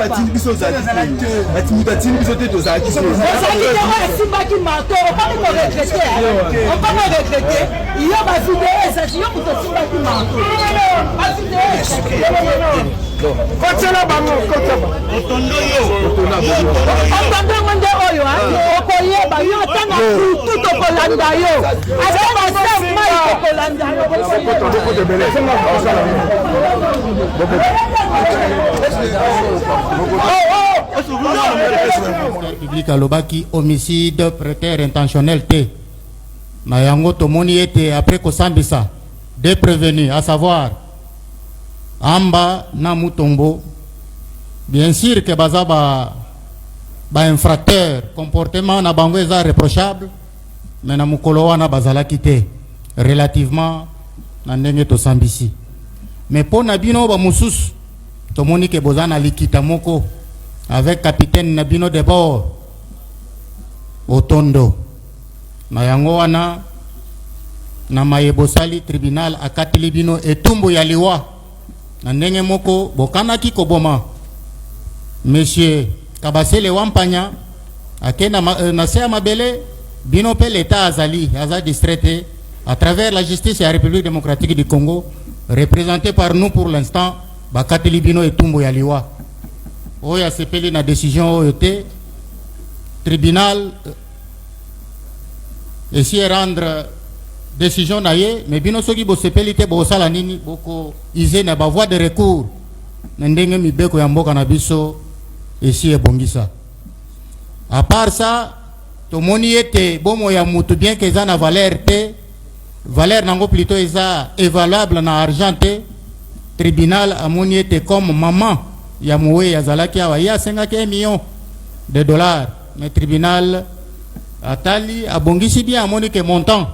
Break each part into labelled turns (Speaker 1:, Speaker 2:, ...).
Speaker 1: batini biso ozali te bati moto atini biso te tozalaki te
Speaker 2: ozalaki te oyo esimbaki marto opani koregrete opani oregrete yo bavideo ezaki yo moto osimbaki marto bavideo
Speaker 1: kotiela bango otondo
Speaker 2: yango nde oyo okoyeba yo tanga kutu tokolanda yo ate basermai tokolanda yo
Speaker 3: public alobaki homicide précaire intentionnel te na yango tomoni ete après kosambisa deux prévenus à savoir Amba na Mutombo bien sûr que baza ba infracteur comportement na bango eza reprochable mais na mukolo wana bazalaki te relativement na ndenge tosambisi mais po na bino ba mususu tomoni ke bozana likita moko avec capitaine na bino de bord Otondo na yango wana na mayebosali tribunal akatili bino etumbu ya liwa na ndenge moko bokanaki koboma monsieur Kabasele Wampanya akena na se mabele bino pe l'état azali aza distraité à travers la justice de la République démocratique du Congo représenté par nous pour l'instant bakatili bino etumbu ya liwa oya sepeli na décision oyote tribunal essayer rendre décision naie mais bino soki bo sepeli te bo sala nini boko ize na ba voie de recours na ndenge mibeko ya mboka na biso esi ebongisa à part ça tomoni ete bomo ya mutu bien que eza na valeur te valeur nango plutôt eza évaluable na argent te tribunal amoni ete comme maman ya mowe ya zalaki awa ya 5 millions de dollars mais tribunal atali abongisi bien amoni que montant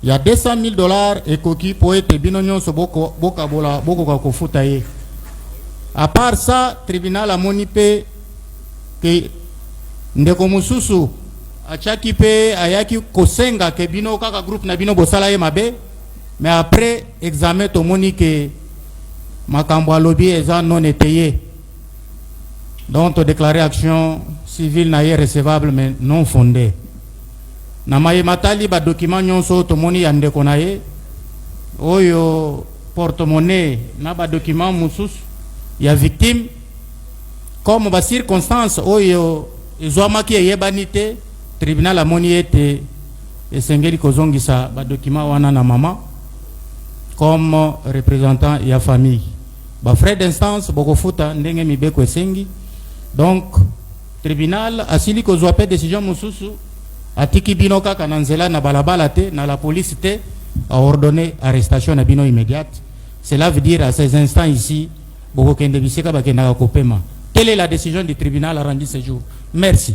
Speaker 3: il y a 200 000 $ et koki po ete bino nyonso boko boka bola boko ka kofuta ye À part ça, tribunal a monipe que ndeko mususu achaki pe ayaki kosenga ke bino kaka groupe na bino bosala ye mabe, mais après examen to moni que makambo alobi eza non étayé. Donc déclaré action civile na ye recevable mais non fondée. Na maye matali ba document nyonso to moni ya ndeko na ye oyo porte-monnaie na ba document mususu ya victime comme ba circonstance oyo ezwamaki eyebanite tribunal amoni ete esengeli kozongisa ba document wana na mama comme représentant ya famille ba frais d'instance bokofuta ndenge mibeko esengi. Donc tribunal asili kozwa pe décision mususu atiki bino kaka na nzela na balabala te na la police te a ordonné arrestation na bino immédiate. Cela veut dire à ces instants ici bokokende biseka bakenda kopema. Quelle est la décision du tribunal rendue ce jour? Merci.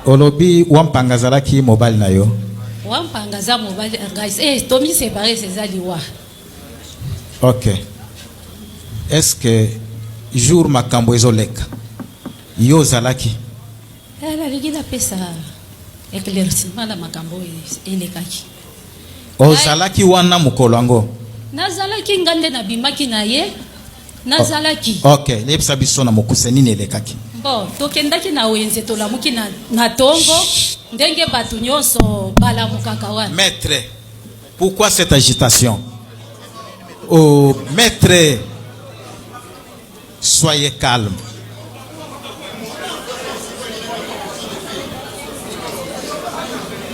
Speaker 4: Olobi wampanga zalaki mobile na yo.
Speaker 5: Wampanga za mobile guys. Tomi séparé ces aliwa.
Speaker 4: OK. Est-ce que jour makambo ezoleka yo zalaki?
Speaker 5: La ligila pesa éclaircissement la makambo elekaki.
Speaker 4: O zalaki wana mukolo ngo.
Speaker 5: Nazalaki ngande na bimaki na ye. Nazalaki.
Speaker 4: OK, lepsa biso na mokuse nini elekaki?
Speaker 5: Bon, tokendaki na wenze tolamuki na tongo ndenge batu nyonso balamukaka wana.
Speaker 4: Maître, pourquoi cette agitation? Oh, maître, soyez calme.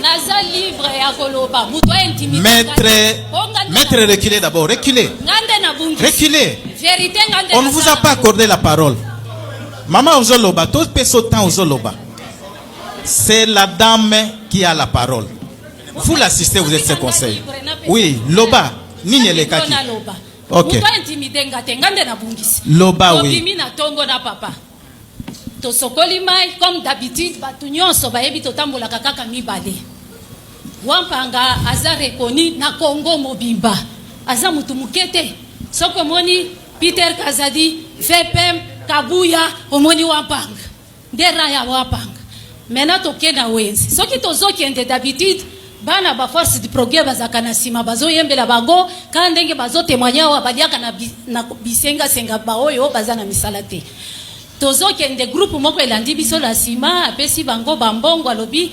Speaker 5: Naza libre ya koloba, muto intimidé.
Speaker 4: Maître, reculez d'abord, reculez.
Speaker 5: Ngande na bungi.
Speaker 4: Reculez.
Speaker 5: Vérité ngande.
Speaker 4: On ne vous a pas accordé la parole. Maman Ozoloba, tout peso temps Ozoloba. C'est la dame qui a la parole. Vous l'assistez, vous êtes ses conseils. Oui, Loba, nini le kaki. OK. Loba, oui.
Speaker 5: Comme d'habitude, batunyon sobayebi totambola kaka mibale. Wampanga aza rekoni na Congo mobimba. Aza mutu mukete. Soko moni Peter Kazadi, VPM Kabuya omoni wampanga. Ndera ya wampanga. Mena tokena wenzi. Soki tozoki ende d'habitude bana ba force du progrès bazakana sima bazo yembela bango kana ndenge bazo témoigner wa baliaka na bisenga senga baoyo bazana misalate. Tozoki ende groupe moko elandi biso la sima apesi bango bambongo alobi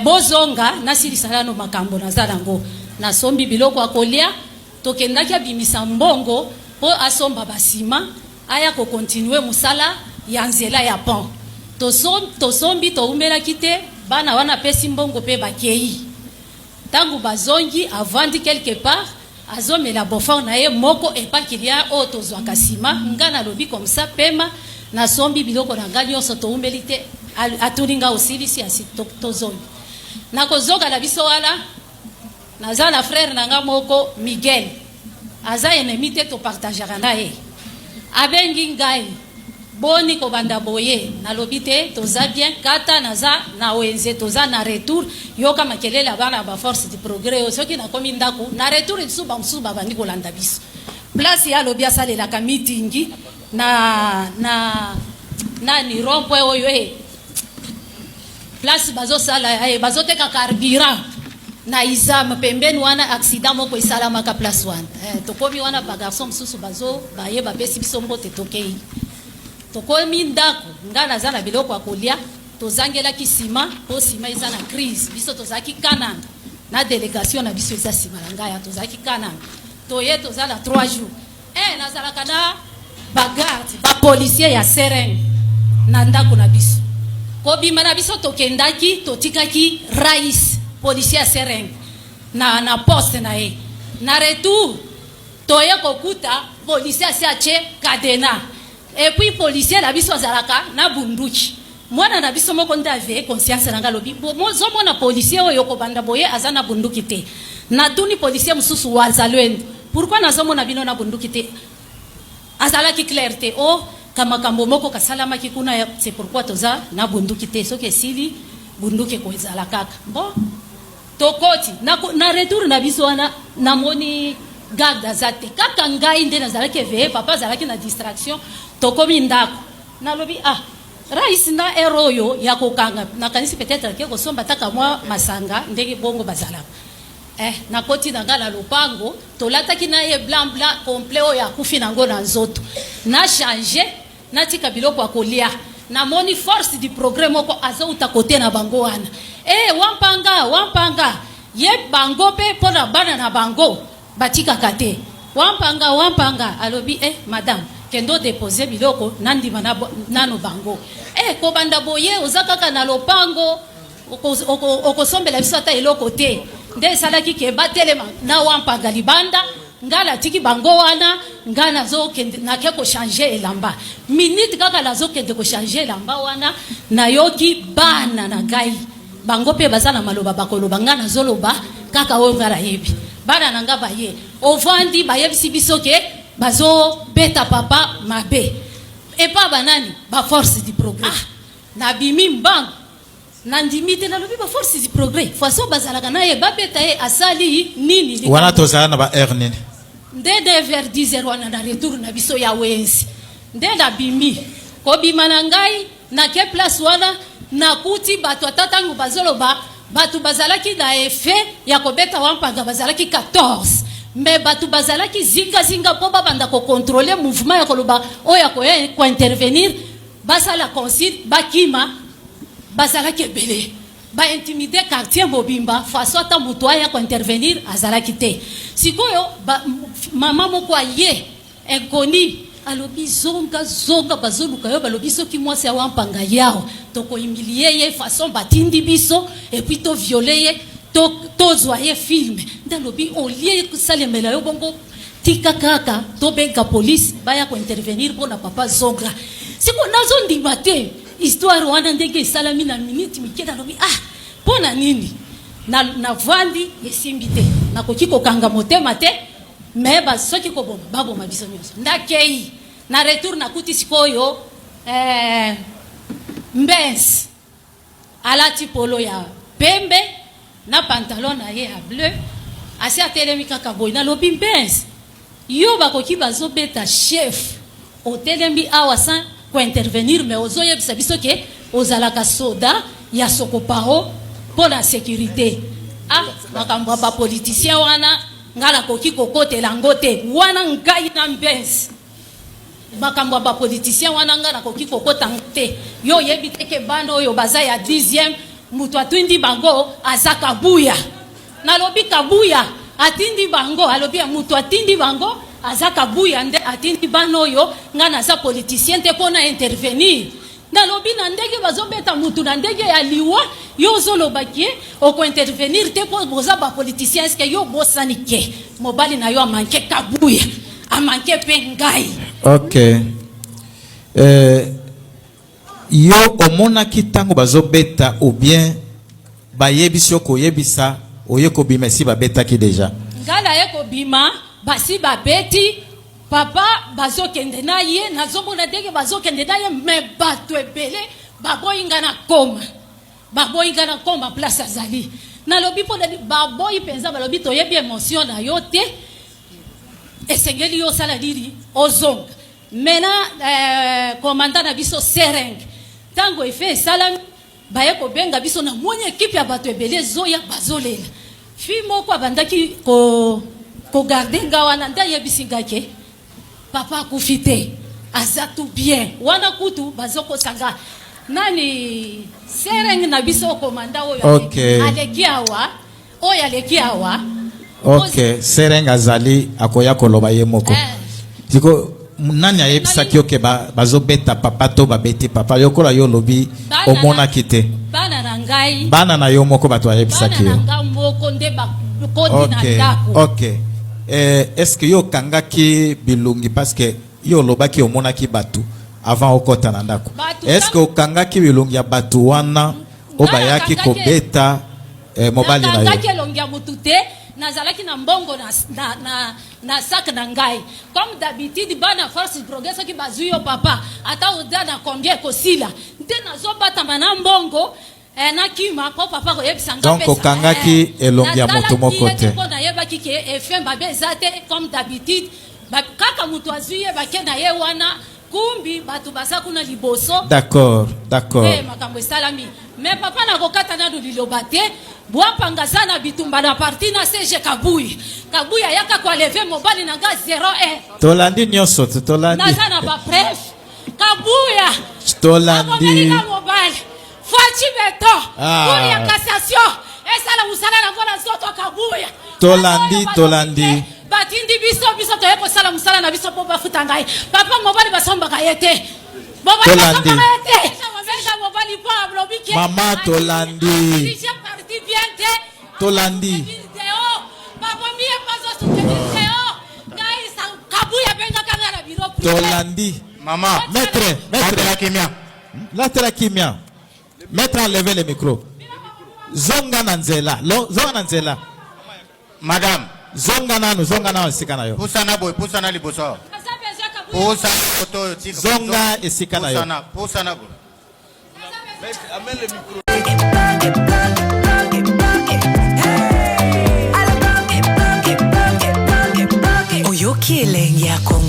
Speaker 5: bozonga nasili salano makambo nazalango na sombi biloko akolia tokendaki abimisa mbongo po asomba basima aya ko continuer musala ya nzela ya pont tosombi toumela kite bana wana pesi mbongo pe bakei tangu bazongi avandi quelque part azomela bofort na ye moko epakilia o tozwaka sima ngana lobi comme ça pema na sombi biloko na ngali oso toumelite atulinga osilisi asi tozongi na kozoka la biso wala naza na frère nanga moko Miguel aza ennemi te to partageaka na ye abengi ngai boni ko banda boye na lobite toza bien kata naza na wenze toza na retour yoka makelela bana ba force du progrès soki na komi ndako na retour isuba msuba bandi ko landa biso place ya lobia sale la meeting na ni rompo oyo place bazo sala bazo teka carburant na izam pembeni wana accident moko isalama ka place wana to komi wana ba garçon msusu bazo baye ba pesi biso mbote tokei tokomi ndako ngana zana biloko akolia tozangela kisima po sima izana crise biso tozaki kananga na délégation na biso za sima ngaya tozaki kananga toye tozala 3 jours nazala kana bagarde ba policier ya Sereng na ndako na biso kobima na biso tokendaki totikaki rais policier ya Sereng na poste na ye na retour toye kokuta policier asiache kadena et puis policier la biso zalaka na bunduki mwana na biso moko ndave conscience nanga lobi zo mona policier oyo ko banda boye azana bunduki te na tuni policier mususu wazalendo pourquoi nazo mona bino na bunduki te azala ki clarté o kama kambo moko kasalama ki kuna c'est pourquoi toza na bunduki te soki sili bunduki ko ezala kaka bon tokoti na retour na biso wana na moni garde zate kaka ngai nde nazala ke ve papa zala ki na distraction tokomi ndako na lobi rais na eroyo ya kokanga na kanisi peut-être ke kosomba taka mwa masanga ndenge bongo bazala na koti na ngala lopango tolata ki na ye blanc complet oyo akufi nango na nzoto na changer na tika biloko akolia na moni force du progrès moko azouta kote na bango wana wampanga ye bango pe pona bana na bango batika kate wampanga alobi madame kendo déposer biloko nandima nano bango ko banda boye ozakaka na lopango okosombela biso ata eloko te nde salaki ke batelema na wampanga libanda ngala tiki bango wana ngana zo kende na ke ko changer elamba minute kaka la zo kende ko changer elamba wana na yoki bana na gai bango pe bazana maloba bakoloba ngana zoloba kaka o ngara yebi bana nanga baye ovandi bayebisi biso ke bazo beta papa mabe et pas banani ba force du progrès na bimi mbango na ndimite na lobi ba force du progrès façon bazala kana ye ba beta ye asali nini
Speaker 4: wana tozala na ba air nini
Speaker 5: ndede vers 10h wana na retour na biso ya wenzi ndenda bimi ko bima na ngai na ke place wana na kuti bato atatangu bazoloba batu bazalaki na effet ya kobeta wampanga bazalaki 14 mais batu bazalaki zinga po banda ko contrôler mouvement ya koloba oya ko intervenir basala consigne bakima bazalaki belé ba intimider quartier Mobimba façon ata mutu aya ko intervenir azalaki te sikoyo mama moko aye inconnu alobi zonga bazoluka yo balobi soki mwasi ya wampanga yao toko humilier ye façon batindi biso et puis to violer ye to zoyer film ndalobi olie kusalemela yo bongo tika kaka to benga police baya ko intervenir pona papa zonga siko nazo ndima te histoire wana ndenge salami na minute mikeda lobi pona nini na vandi yesimbi te na koki kokanga motema te mais ba soki ko bomba babo mabiso nyonso ndakei na retour na kuti sikoyo mbens alati polo ya pembe na pantalon na ye ya bleu asi atelemi kaka boy na lobi mbens yo bakoki bazobeta chef otelemi awa sans ko intervenir mais ozoyebisa biso ke ozalaka soda ya sokopao pour la sécurité makambo ba politicien wana ngala koki kokotela ngote wana ngai na mbens makambo ba politicien wana ngala koki kokota ngote yo yebite ke bando oyo baza ya 10e mutu atindi bango azaka buya na lobi kabuya atindi bango alobi mutu atindi bango azaka buya nde atindi bano oyo ngana za politicien te pona intervenir na lobi na ndenge bazobeta mutu na ndenge ya liwa yo zolobaki oko intervenir te po boza ba politicien est-ce que yo bosani ke mobali na yo amanke kabuya amanke pe ngai
Speaker 4: OK yo omona kitango bazobeta ou bien bayebisi ko yebisa oyeko bima si babeta ki déjà
Speaker 5: ngala yeko bima basi babeti papa bazokende na ye nazomona ndenge bazokende na ye me bato ebele baboyinga na koma place azali nalobi mpo baboyi mpenza balobi toyebi émotion na yo te esengeli yo osala nini ozonga mena komanda na biso sereng ntango efe esalami baye kobenga biso na moni ekipe ya bato ebele ezoya bazolela fi moko abandaki kogarde nga wana nde ayebisi nga ke papa akufi te aza tout bien wana kutu bazokosanga nani sereng na biso komanda oyo aleki awa oyo aleki awa
Speaker 4: OK sereng azali akoya koloba ye moko tiko nani ayebisa ki oke bazobeta papa to babeti papa yokola yo lobi omona kite bana na yo moko bato ayebisa ki yo OK est-ce que yo kanga ki bilungi parce que yo lobaki omona ki batu avant okota na ndako.
Speaker 5: Batu
Speaker 4: Est-ce que okangaki bilongi ya batu wana obayaki kobeta mobali na yo?
Speaker 5: Nakangaki elongi ya mutu te, nazalaki na mbongo na sac na ngai. Comme d'habitude bana force progrès ki bazui yo papa, ata oda na combien kosila. Nte nazobata mana mbongo nakima po papa ko yebisa nga
Speaker 4: pesa. Donc okangaki elongi ya mutu moko te.
Speaker 5: Na yebaki ke FM babezate comme d'habitude. Kaka mutu azui yebake na ye wana kumbi batu basa kuna liboso.
Speaker 4: D'accord, d'accord.
Speaker 5: Makambo salami. Mais papa na kokata na lilobate, bwa pangasa na bitumba na parti na CG Kabuyi. Kabuyi ayaka kwa lever mobali na nga 01.
Speaker 4: Tolandi nyoso, tolandi.
Speaker 5: Naza na ba pref. Kabuya.
Speaker 4: Tolandi.
Speaker 5: Na mobali. Fachi beto. Kuri ya cassation. Esala musala na ngona zoto Kabuya.
Speaker 4: Tolandi.
Speaker 5: Batindi biso to yeko sala musala na biso po bafuta ngai. Papa mobali basomba kayete.
Speaker 4: Tolandi.
Speaker 5: Mama
Speaker 4: Tolandi. Tolandi. Tolandi.
Speaker 3: Maman,
Speaker 4: maître
Speaker 3: la kimia.
Speaker 4: Maître la kimia. Maître, enlevez le micro. Zonga nanzela. Zonga nanzela.
Speaker 3: Madame.
Speaker 4: Zonga nanu sikana yo.
Speaker 3: Pusana liboso.
Speaker 4: Zonga esikana yo.
Speaker 3: Pusana boy.
Speaker 1: Amène le micro.
Speaker 6: Oyoki elenge ya Congo.